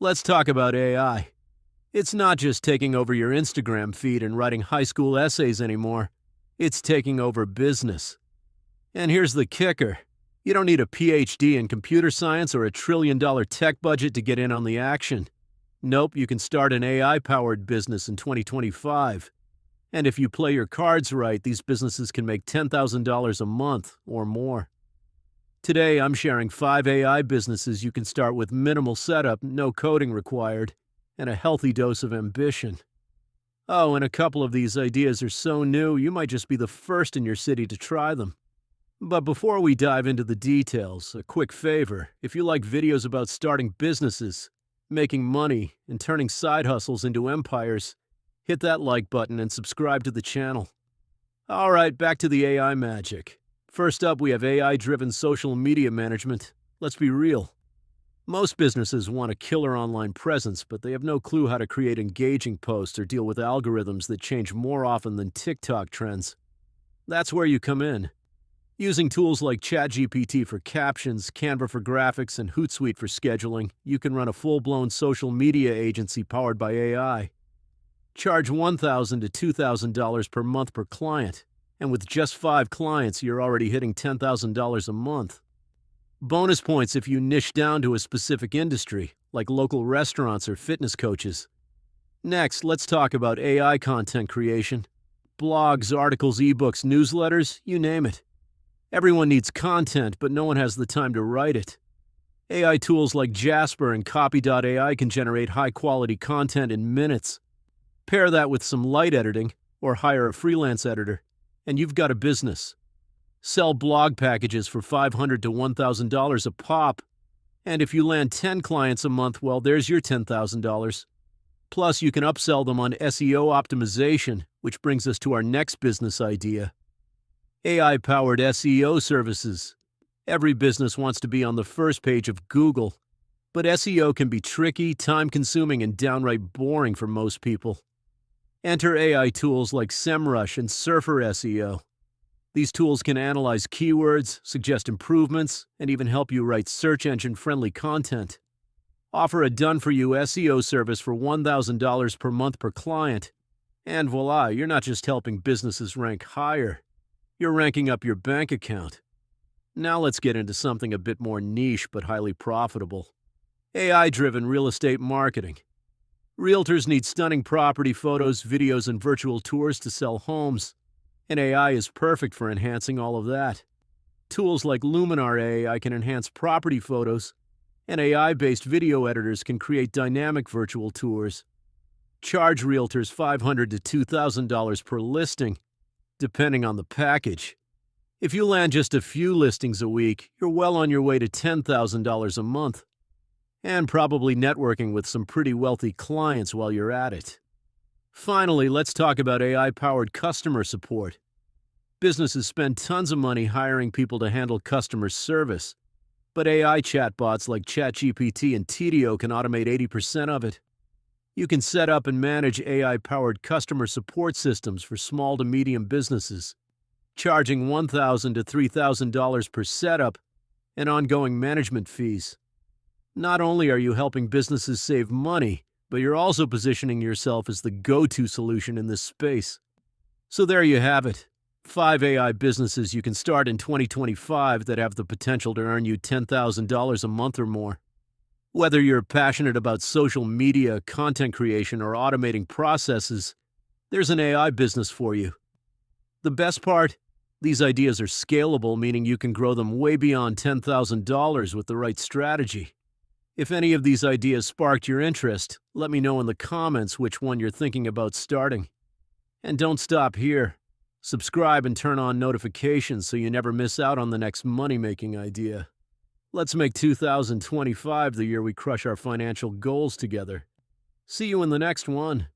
Let's talk about AI. It's not just taking over your Instagram feed and writing high school essays anymore. It's taking over business. And here's the kicker. You don't need a PhD in computer science or a $1 trillion tech budget to get in on the action. Nope, you can start an AI-powered business in 2025. And if you play your cards right, these businesses can make $10,000 a month or more. Today, I'm sharing 5 AI businesses you can start with minimal setup, no coding required, and a healthy dose of ambition. Oh, and a couple of these ideas are so new, you might just be the first in your city to try them. But before we dive into the details, a quick favor. If you like videos about starting businesses, making money, and turning side hustles into empires, hit that like button and subscribe to the channel. All right, back to the AI magic. First up, we have AI-driven social media management. Let's be real. Most businesses want a killer online presence, but they have no clue how to create engaging posts or deal with algorithms that change more often than TikTok trends. That's where you come in. Using tools like ChatGPT for captions, Canva for graphics, and Hootsuite for scheduling, you can run a full-blown social media agency powered by AI. Charge $1,000 to $2,000 per month per client, and with just 5 clients, you're already hitting $10,000 a month. Bonus points if you niche down to a specific industry, like local restaurants or fitness coaches. Next, let's talk about AI content creation. Blogs, articles, ebooks, newsletters, you name it. Everyone needs content, but no one has the time to write it. AI tools like Jasper and Copy.ai can generate high-quality content in minutes. Pair that with some light editing, or hire a freelance editor, and you've got a business. Sell blog packages for $500 to $1,000 a pop, and if you land 10 clients a month, well, there's your $10,000. Plus, you can upsell them on SEO optimization, which brings us to our next business idea. AI-powered SEO services. Every business wants to be on the first page of Google, but SEO can be tricky, time-consuming, and downright boring for most people. Enter AI tools like SEMrush and Surfer SEO. These tools can analyze keywords, suggest improvements, and even help you write search engine-friendly content. Offer a done-for-you SEO service for $1,000 per month per client. And voila, you're not just helping businesses rank higher. You're ranking up your bank account. Now let's get into something a bit more niche but highly profitable. AI-driven real estate marketing. Realtors need stunning property photos, videos, and virtual tours to sell homes, and AI is perfect for enhancing all of that. Tools like Luminar AI can enhance property photos, and AI-based video editors can create dynamic virtual tours. Charge realtors $500 to $2,000 per listing, depending on the package. If you land just a few listings a week, you're well on your way to $10,000 a month. And probably networking with some pretty wealthy clients while you're at it. Finally, let's talk about AI-powered customer support. Businesses spend tons of money hiring people to handle customer service, but AI chatbots like ChatGPT and Tidio can automate 80% of it. You can set up and manage AI-powered customer support systems for small to medium businesses, charging $1,000 to $3,000 per setup and ongoing management fees. Not only are you helping businesses save money, but you're also positioning yourself as the go-to solution in this space. So there you have it. 5 AI businesses you can start in 2025 that have the potential to earn you $10,000 a month or more. Whether you're passionate about social media, content creation, or automating processes, there's an AI business for you. The best part? These ideas are scalable, meaning you can grow them way beyond $10,000 with the right strategy. If any of these ideas sparked your interest, let me know in the comments which one you're thinking about starting. And don't stop here. Subscribe and turn on notifications so you never miss out on the next money-making idea. Let's make 2025 the year we crush our financial goals together. See you in the next one.